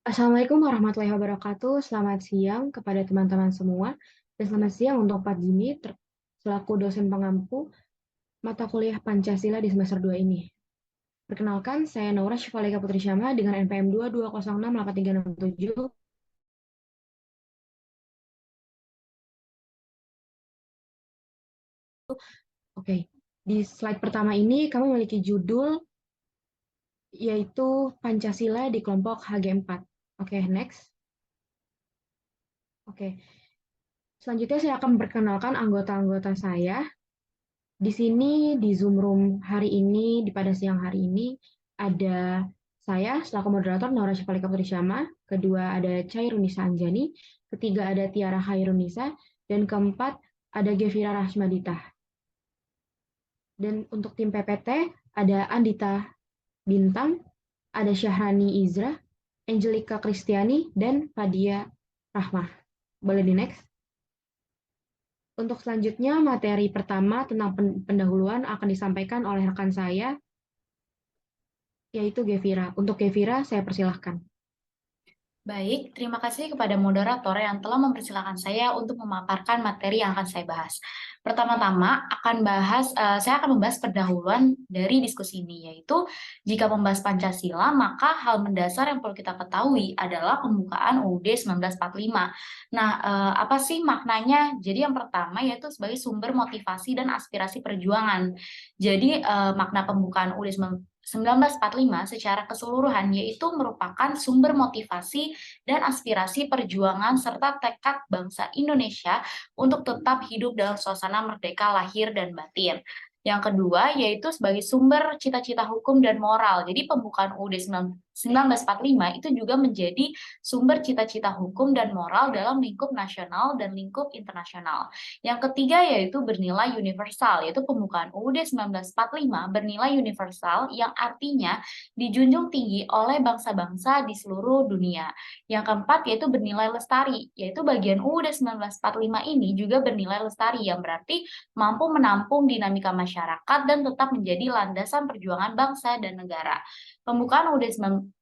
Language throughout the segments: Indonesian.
Assalamualaikum warahmatullahi wabarakatuh. Selamat siang kepada teman-teman semua. Dan selamat siang untuk Pak Jimmy selaku dosen pengampu mata kuliah Pancasila di semester 2 ini. Perkenalkan, saya Naura Syifalika Putri Syama dengan NPM 2206837. Oke, di slide pertama ini kami memiliki judul yaitu Pancasila di kelompok HG4. Oke, next. Oke, selanjutnya saya akan memperkenalkan anggota-anggota saya. Di sini di Zoom Room hari ini, pada siang hari ini, ada saya selaku moderator Naura Syifalika Putri Syama, kedua ada Chairunisa Anjani, ketiga ada Tiara Hairunisa, dan keempat ada Gevira Rahmadita. Dan untuk tim PPT ada Andita Bintang, ada Syahrani Izra, Angelica Kristiani, dan Fadia Rahmah. Boleh di next? Untuk selanjutnya, materi pertama tentang pendahuluan akan disampaikan oleh rekan saya, yaitu Gevira. Untuk Gevira, saya persilahkan. Baik, terima kasih kepada moderator yang telah mempersilahkan saya untuk memaparkan materi yang akan saya bahas. Pertama-tama saya akan membahas pendahuluan dari diskusi ini, yaitu jika membahas Pancasila, maka hal mendasar yang perlu kita ketahui adalah pembukaan UUD 1945. Nah, apa sih maknanya? Jadi yang pertama yaitu sebagai sumber motivasi dan aspirasi perjuangan. Jadi makna pembukaan UUD 1945 secara keseluruhan yaitu merupakan sumber motivasi dan aspirasi perjuangan serta tekad bangsa Indonesia untuk tetap hidup dalam suasana merdeka lahir dan batin. Yang kedua yaitu sebagai sumber cita-cita hukum dan moral. Jadi pembukaan UUD 1945 itu juga menjadi sumber cita-cita hukum dan moral dalam lingkup nasional dan lingkup internasional. Yang ketiga yaitu bernilai universal, yaitu pembukaan UUD 1945 bernilai universal yang artinya dijunjung tinggi oleh bangsa-bangsa di seluruh dunia. Yang keempat yaitu bernilai lestari, yaitu bagian UUD 1945 ini juga bernilai lestari yang berarti mampu menampung dinamika masyarakat dan tetap menjadi landasan perjuangan bangsa dan negara. Pembukaan UUD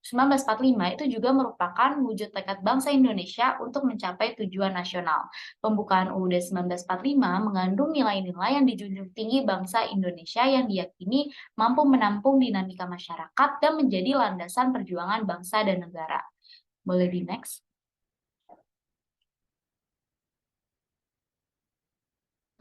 1945 itu juga merupakan wujud tekad bangsa Indonesia untuk mencapai tujuan nasional. Pembukaan UUD 1945 mengandung nilai-nilai yang dijunjung tinggi bangsa Indonesia yang diyakini mampu menampung dinamika masyarakat dan menjadi landasan perjuangan bangsa dan negara. Boleh di next?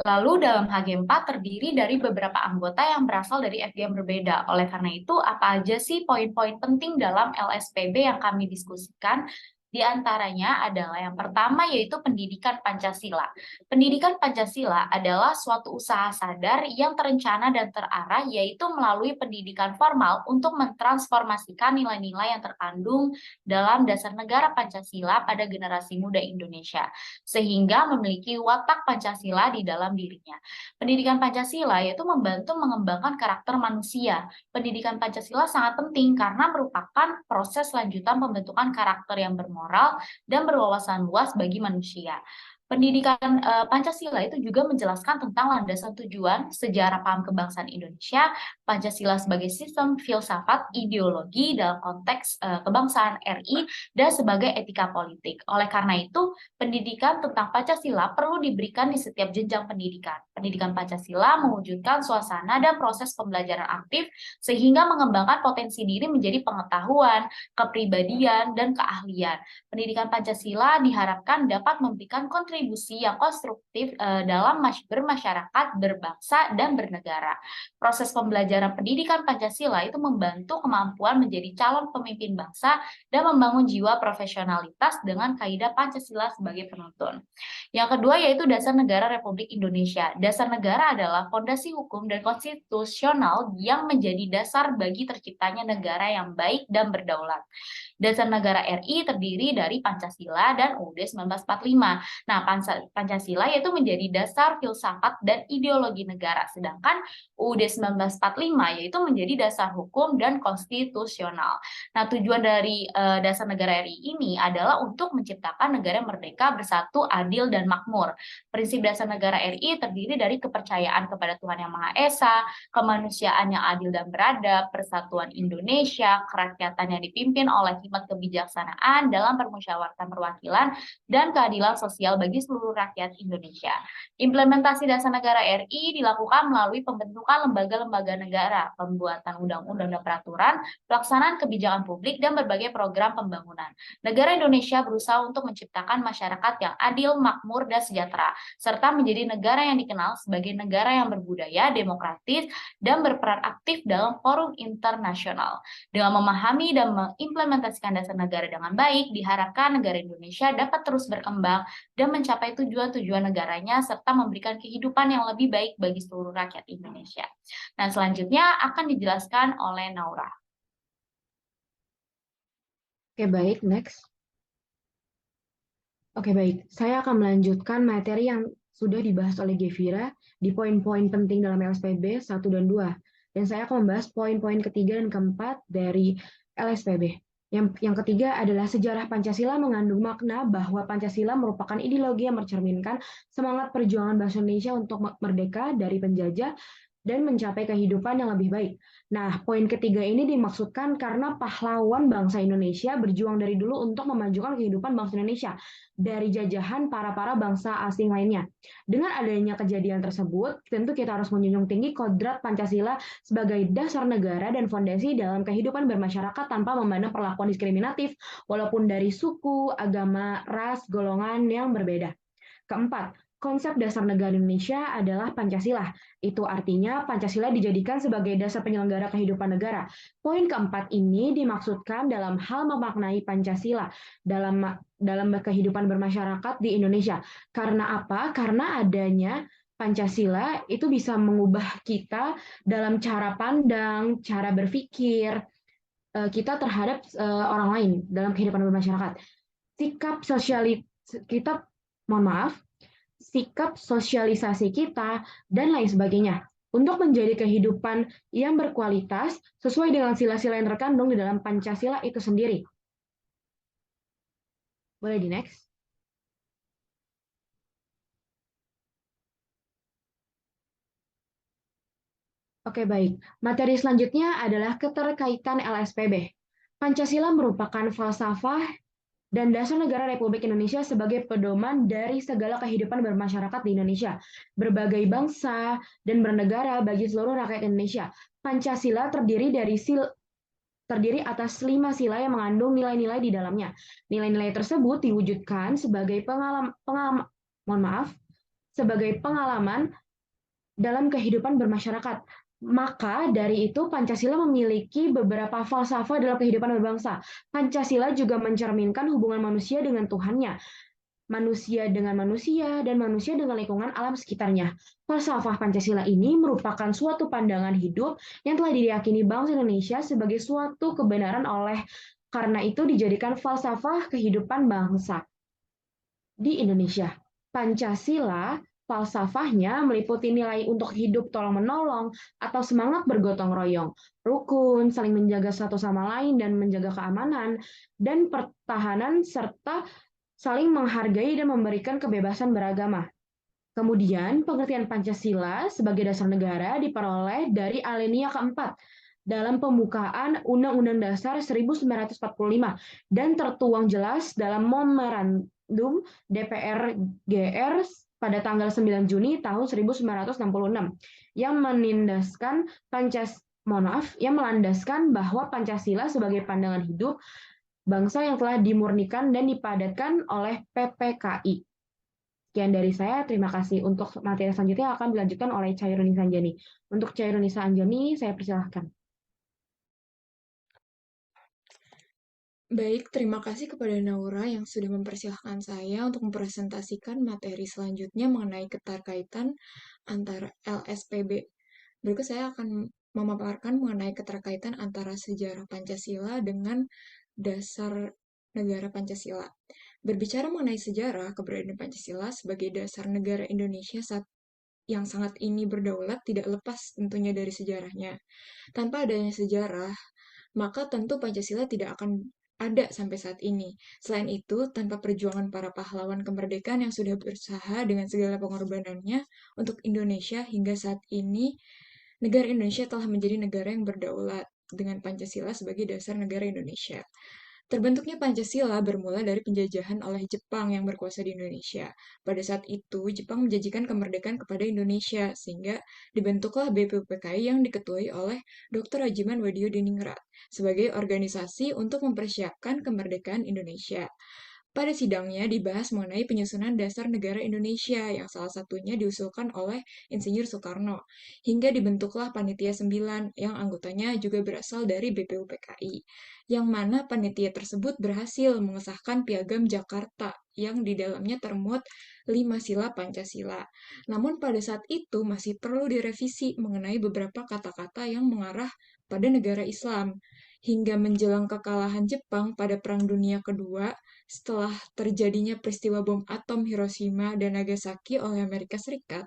Lalu dalam HG4 terdiri dari beberapa anggota yang berasal dari FG yang berbeda. Oleh karena itu, apa aja sih poin-poin penting dalam LSPB yang kami diskusikan? Di antaranya adalah yang pertama yaitu pendidikan Pancasila. Pendidikan Pancasila adalah suatu usaha sadar yang terencana dan terarah yaitu melalui pendidikan formal untuk mentransformasikan nilai-nilai yang terkandung dalam dasar negara Pancasila pada generasi muda Indonesia sehingga memiliki watak Pancasila di dalam dirinya. Pendidikan Pancasila yaitu membantu mengembangkan karakter manusia. Pendidikan Pancasila sangat penting karena merupakan proses lanjutan pembentukan karakter yang bermoral dan berwawasan luas bagi manusia. Pendidikan Pancasila itu juga menjelaskan tentang landasan tujuan, sejarah paham kebangsaan Indonesia, Pancasila sebagai sistem filsafat ideologi dalam konteks kebangsaan RI, dan sebagai etika politik. Oleh karena itu, pendidikan tentang Pancasila perlu diberikan di setiap jenjang pendidikan. Pendidikan Pancasila mewujudkan suasana dan proses pembelajaran aktif sehingga mengembangkan potensi diri menjadi pengetahuan, kepribadian, dan keahlian. Pendidikan Pancasila diharapkan dapat memberikan kontribusi yang konstruktif dalam bermasyarakat, berbangsa, dan bernegara. Proses pembelajaran pendidikan Pancasila itu membantu kemampuan menjadi calon pemimpin bangsa dan membangun jiwa profesionalitas dengan kaidah Pancasila sebagai penuntun. Yang kedua yaitu Dasar Negara Republik Indonesia. Dasar negara adalah fondasi hukum dan konstitusional yang menjadi dasar bagi terciptanya negara yang baik dan berdaulat. Dasar Negara RI terdiri dari Pancasila dan UUD 1945. Nah, Pancasila yaitu menjadi dasar filsafat dan ideologi negara, sedangkan UUD 1945 yaitu menjadi dasar hukum dan konstitusional. Nah, tujuan dari dasar negara RI ini adalah untuk menciptakan negara merdeka, bersatu, adil, dan makmur. Prinsip dasar negara RI terdiri dari kepercayaan kepada Tuhan Yang Maha Esa, kemanusiaan yang adil dan beradab, persatuan Indonesia, kerakyatan yang dipimpin oleh hikmat kebijaksanaan dalam permusyawaratan perwakilan, dan keadilan sosial bagi seluruh rakyat Indonesia. Implementasi dasar negara RI dilakukan melalui pembentukan lembaga-lembaga negara, pembuatan undang-undang dan peraturan, pelaksanaan kebijakan publik, dan berbagai program pembangunan. Negara Indonesia berusaha untuk menciptakan masyarakat yang adil, makmur, dan sejahtera, serta menjadi negara yang dikenal sebagai negara yang berbudaya, demokratis, dan berperan aktif dalam forum internasional. Dengan memahami dan mengimplementasikan dasar negara dengan baik, diharapkan negara Indonesia dapat terus berkembang dan mencapai tujuan-tujuan negaranya, serta memberikan kehidupan yang lebih baik bagi seluruh rakyat Indonesia. Nah, selanjutnya akan dijelaskan oleh Naura. Oke, baik, next. Oke, baik. Saya akan melanjutkan materi yang sudah dibahas oleh Gevira di poin-poin penting dalam LSPB 1 dan 2. Dan saya akan membahas poin-poin ketiga dan keempat dari LSPB. Yang ketiga adalah sejarah Pancasila mengandung makna bahwa Pancasila merupakan ideologi yang mencerminkan semangat perjuangan bangsa Indonesia untuk merdeka dari penjajah dan mencapai kehidupan yang lebih baik. Nah, poin ketiga ini dimaksudkan karena pahlawan bangsa Indonesia berjuang dari dulu untuk memajukan kehidupan bangsa Indonesia dari jajahan para bangsa asing lainnya. Dengan adanya kejadian tersebut, tentu kita harus menjunjung tinggi kodrat Pancasila sebagai dasar negara dan fondasi dalam kehidupan bermasyarakat tanpa memandang perlakuan diskriminatif, walaupun dari suku, agama, ras, golongan yang berbeda. Keempat, konsep dasar negara Indonesia adalah Pancasila. Itu artinya Pancasila dijadikan sebagai dasar penyelenggara kehidupan negara. Poin keempat ini dimaksudkan dalam hal memaknai Pancasila dalam kehidupan bermasyarakat di Indonesia. Karena apa? Karena adanya Pancasila itu bisa mengubah kita dalam cara pandang, cara berpikir kita terhadap orang lain dalam kehidupan bermasyarakat. Sikap sosialisasi kita, dan lain sebagainya, untuk menjadi kehidupan yang berkualitas sesuai dengan sila-sila yang terkandung di dalam Pancasila itu sendiri. Boleh di next? Oke, baik. Materi selanjutnya adalah keterkaitan LSPB. Pancasila merupakan falsafah dan dasar negara Republik Indonesia sebagai pedoman dari segala kehidupan bermasyarakat di Indonesia, berbagai bangsa, dan bernegara bagi seluruh rakyat Indonesia. Pancasila terdiri atas 5 sila yang mengandung nilai-nilai di dalamnya. Nilai-nilai tersebut diwujudkan sebagai pengalaman dalam kehidupan bermasyarakat. Maka dari itu Pancasila memiliki beberapa falsafah dalam kehidupan berbangsa. Pancasila juga mencerminkan hubungan manusia dengan Tuhannya, manusia dengan manusia, dan manusia dengan lingkungan alam sekitarnya. Falsafah Pancasila ini merupakan suatu pandangan hidup yang telah diyakini bangsa Indonesia sebagai suatu kebenaran karena itu dijadikan falsafah kehidupan bangsa di Indonesia. Pancasila falsafahnya meliputi nilai untuk hidup tolong-menolong atau semangat bergotong royong, rukun, saling menjaga satu sama lain dan menjaga keamanan, dan pertahanan, serta saling menghargai dan memberikan kebebasan beragama. Kemudian, pengertian Pancasila sebagai dasar negara diperoleh dari alinea keempat dalam pembukaan Undang-Undang Dasar 1945 dan tertuang jelas dalam Memorandum DPR GR pada tanggal 9 Juni tahun 1966 yang melandaskan bahwa Pancasila sebagai pandangan hidup bangsa yang telah dimurnikan dan dipadatkan oleh PPKI. Sekian dari saya, terima kasih. Untuk materi selanjutnya akan dilanjutkan oleh Chairunisa Anjani. Untuk Chairunisa Anjani, saya persilahkan. Baik, terima kasih kepada Naura yang sudah mempersilahkan saya untuk mempresentasikan materi selanjutnya mengenai keterkaitan antara LSPB. Berikut saya akan memaparkan mengenai keterkaitan antara sejarah Pancasila dengan dasar negara Pancasila. Berbicara mengenai sejarah, keberadaan Pancasila sebagai dasar negara Indonesia yang sangat ini berdaulat tidak lepas tentunya dari sejarahnya. Tanpa adanya sejarah, maka tentu Pancasila tidak akan ada sampai saat ini. Selain itu, tanpa perjuangan para pahlawan kemerdekaan yang sudah berusaha dengan segala pengorbanannya untuk Indonesia hingga saat ini, negara Indonesia telah menjadi negara yang berdaulat dengan Pancasila sebagai dasar negara Indonesia. Terbentuknya Pancasila bermula dari penjajahan oleh Jepang yang berkuasa di Indonesia. Pada saat itu, Jepang menjanjikan kemerdekaan kepada Indonesia, sehingga dibentuklah BPUPKI yang diketuai oleh Dr. Rajiman Wadio Diningrat sebagai organisasi untuk mempersiapkan kemerdekaan Indonesia. Pada sidangnya dibahas mengenai penyusunan dasar negara Indonesia yang salah satunya diusulkan oleh Insinyur Soekarno, hingga dibentuklah Panitia 9 yang anggotanya juga berasal dari BPUPKI, yang mana panitia tersebut berhasil mengesahkan Piagam Jakarta yang di dalamnya termuat 5 sila Pancasila. Namun pada saat itu masih perlu direvisi mengenai beberapa kata-kata yang mengarah pada negara Islam. Hingga menjelang kekalahan Jepang pada Perang Dunia Kedua, setelah terjadinya peristiwa bom atom Hiroshima dan Nagasaki oleh Amerika Serikat,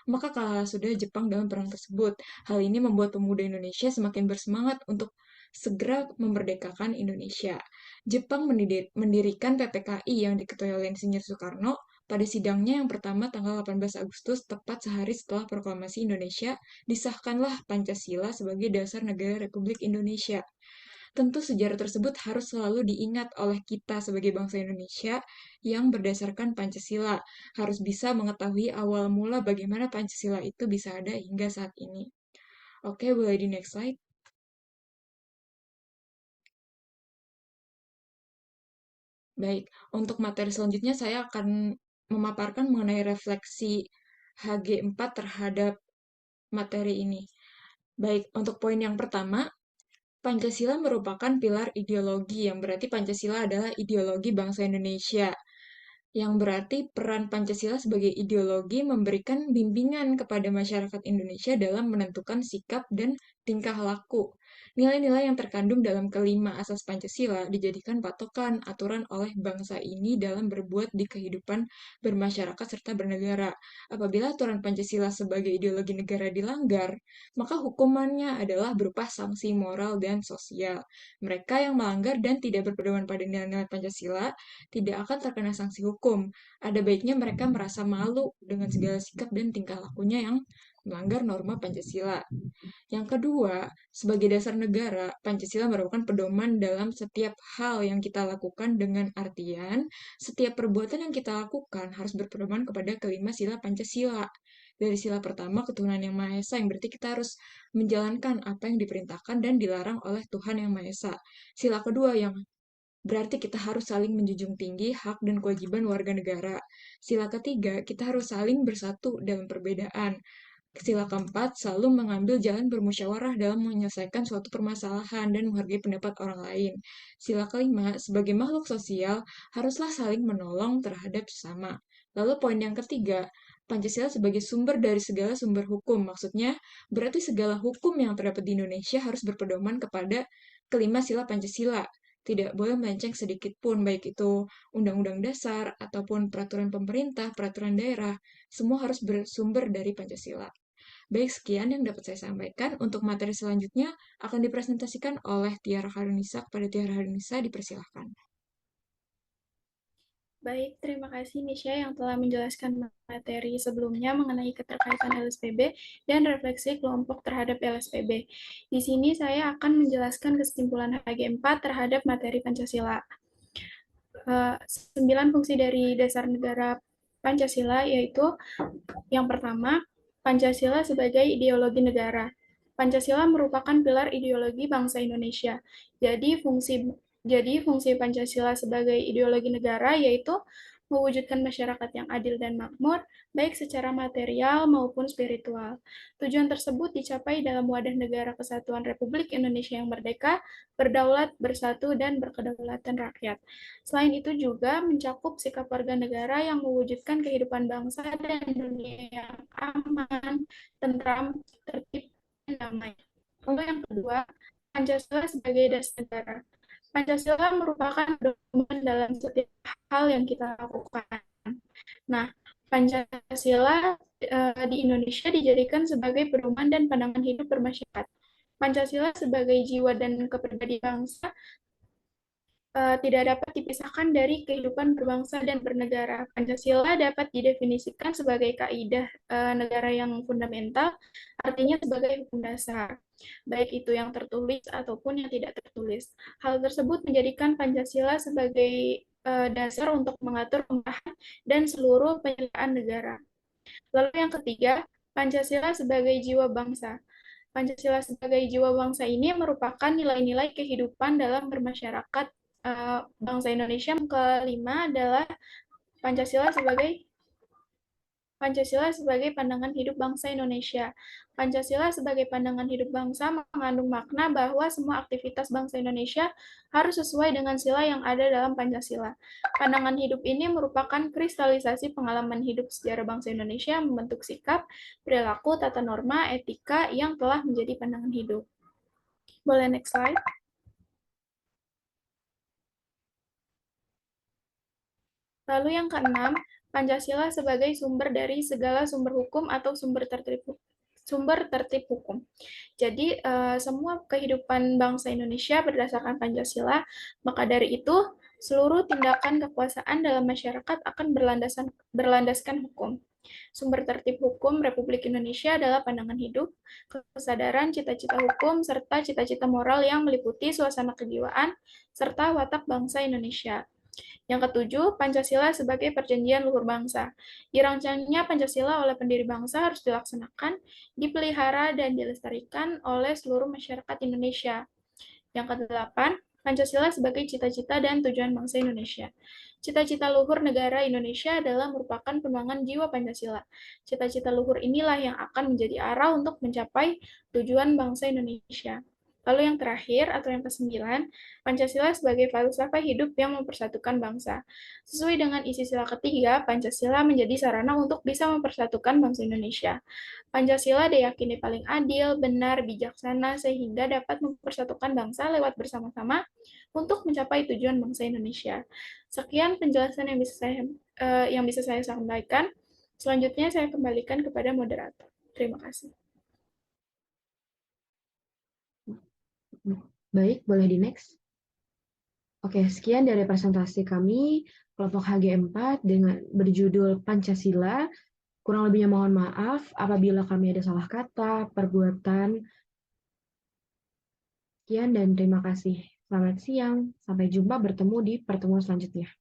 maka kalah sudah Jepang dalam perang tersebut. Hal ini membuat pemuda Indonesia semakin bersemangat untuk segera memerdekakan Indonesia. Jepang mendirikan PPKI yang diketuai oleh Insinyur Soekarno pada sidangnya yang pertama tanggal 18 Agustus, tepat sehari setelah proklamasi Indonesia, disahkanlah Pancasila sebagai dasar negara Republik Indonesia. Tentu sejarah tersebut harus selalu diingat oleh kita sebagai bangsa Indonesia yang berdasarkan Pancasila, harus bisa mengetahui awal mula bagaimana Pancasila itu bisa ada hingga saat ini. Oke, boleh di next slide. Baik, untuk materi selanjutnya saya akan memaparkan mengenai refleksi HG4 terhadap materi ini. Baik, untuk poin yang pertama, Pancasila merupakan pilar ideologi, yang berarti Pancasila adalah ideologi bangsa Indonesia, yang berarti peran Pancasila sebagai ideologi memberikan bimbingan kepada masyarakat Indonesia dalam menentukan sikap dan tingkah laku. Nilai-nilai yang terkandung dalam kelima asas Pancasila dijadikan patokan aturan oleh bangsa ini dalam berbuat di kehidupan bermasyarakat serta bernegara. Apabila aturan Pancasila sebagai ideologi negara dilanggar, maka hukumannya adalah berupa sanksi moral dan sosial. Mereka yang melanggar dan tidak berpedoman pada nilai-nilai Pancasila tidak akan terkena sanksi hukum. Ada baiknya mereka merasa malu dengan segala sikap dan tingkah lakunya yang melanggar norma Pancasila. Yang kedua, sebagai dasar negara, Pancasila merupakan pedoman dalam setiap hal yang kita lakukan, dengan artian setiap perbuatan yang kita lakukan harus berpedoman kepada kelima sila Pancasila. Dari sila pertama, ketuhanan yang Maha Esa, yang berarti kita harus menjalankan apa yang diperintahkan dan dilarang oleh Tuhan yang Maha Esa. Sila kedua, yang berarti kita harus saling menjunjung tinggi hak dan kewajiban warga negara. Sila ketiga, kita harus saling bersatu dalam perbedaan. Sila keempat, selalu mengambil jalan bermusyawarah dalam menyelesaikan suatu permasalahan dan menghargai pendapat orang lain. Sila kelima, sebagai makhluk sosial, haruslah saling menolong terhadap sesama. Lalu poin yang ketiga, Pancasila sebagai sumber dari segala sumber hukum. Maksudnya, berarti segala hukum yang terdapat di Indonesia harus berpedoman kepada kelima sila Pancasila. Tidak boleh melenceng sedikit pun, baik itu undang-undang dasar ataupun peraturan pemerintah, peraturan daerah, semua harus bersumber dari Pancasila. Baik, sekian yang dapat saya sampaikan. Untuk materi selanjutnya akan dipresentasikan oleh Tiara Harunisa. Kepada Tiara Harunisa, dipersilahkan. Baik, terima kasih Nisha yang telah menjelaskan materi sebelumnya mengenai keterkaitan LSPB dan refleksi kelompok terhadap LSPB. Di sini saya akan menjelaskan kesimpulan HG4 terhadap materi Pancasila. 9 fungsi dari dasar negara Pancasila yaitu yang pertama, Pancasila sebagai ideologi negara. Pancasila merupakan pilar ideologi bangsa Indonesia. Jadi fungsi Pancasila sebagai ideologi negara yaitu mewujudkan masyarakat yang adil dan makmur, baik secara material maupun spiritual. Tujuan tersebut dicapai dalam wadah negara kesatuan Republik Indonesia yang merdeka, berdaulat, bersatu, dan berkedaulatan rakyat. Selain itu juga mencakup sikap warga negara yang mewujudkan kehidupan bangsa dan dunia yang aman, tentram, tertib, dan damai. Lalu yang kedua, Pancasila sebagai dasar negara. Pancasila merupakan pedoman dalam setiap hal yang kita lakukan. Nah, Pancasila di Indonesia dijadikan sebagai pedoman dan pandangan hidup bermasyarakat. Pancasila sebagai jiwa dan kepribadian bangsa tidak dapat dipisahkan dari kehidupan berbangsa dan bernegara. Pancasila dapat didefinisikan sebagai kaidah negara yang fundamental, artinya sebagai hukum dasar, baik itu yang tertulis ataupun yang tidak tertulis. Hal tersebut menjadikan Pancasila sebagai dasar untuk mengatur pemerintahan dan seluruh penyelenggaraan negara. Lalu yang ketiga, Pancasila sebagai jiwa bangsa. Pancasila sebagai jiwa bangsa ini merupakan nilai-nilai kehidupan dalam bermasyarakat bangsa Indonesia. Yang kelima adalah Pancasila sebagai pandangan hidup bangsa Indonesia. Pancasila sebagai pandangan hidup bangsa mengandung makna bahwa semua aktivitas bangsa Indonesia harus sesuai dengan sila yang ada dalam Pancasila. Pandangan hidup ini merupakan kristalisasi pengalaman hidup sejarah bangsa Indonesia yang membentuk sikap, perilaku, tata norma, etika yang telah menjadi pandangan hidup. Boleh next slide? Lalu yang keenam, Pancasila sebagai sumber dari segala sumber hukum atau sumber tertib hukum. Jadi, semua kehidupan bangsa Indonesia berdasarkan Pancasila, maka dari itu, seluruh tindakan kekuasaan dalam masyarakat akan berlandaskan hukum. Sumber tertib hukum Republik Indonesia adalah pandangan hidup, kesadaran, cita-cita hukum, serta cita-cita moral yang meliputi suasana kejiwaan, serta watak bangsa Indonesia. Yang ketujuh, Pancasila sebagai perjanjian luhur bangsa. Dirancangnya Pancasila oleh pendiri bangsa harus dilaksanakan, dipelihara, dan dilestarikan oleh seluruh masyarakat Indonesia. Yang kedelapan, Pancasila sebagai cita-cita dan tujuan bangsa Indonesia. Cita-cita luhur negara Indonesia adalah merupakan kembangan jiwa Pancasila. Cita-cita luhur inilah yang akan menjadi arah untuk mencapai tujuan bangsa Indonesia. Lalu yang terakhir, atau yang kesembilan, Pancasila sebagai falsafah hidup yang mempersatukan bangsa. Sesuai dengan isi sila ketiga, Pancasila menjadi sarana untuk bisa mempersatukan bangsa Indonesia. Pancasila diyakini paling adil, benar, bijaksana, sehingga dapat mempersatukan bangsa lewat bersama-sama untuk mencapai tujuan bangsa Indonesia. Sekian penjelasan yang bisa saya sampaikan. Selanjutnya saya kembalikan kepada moderator. Terima kasih. Baik, boleh di next. Oke, sekian dari presentasi kami kelompok HG4 dengan berjudul Pancasila. Kurang lebihnya mohon maaf apabila kami ada salah kata, perbuatan. Sekian dan terima kasih. Selamat siang, sampai jumpa bertemu di pertemuan selanjutnya.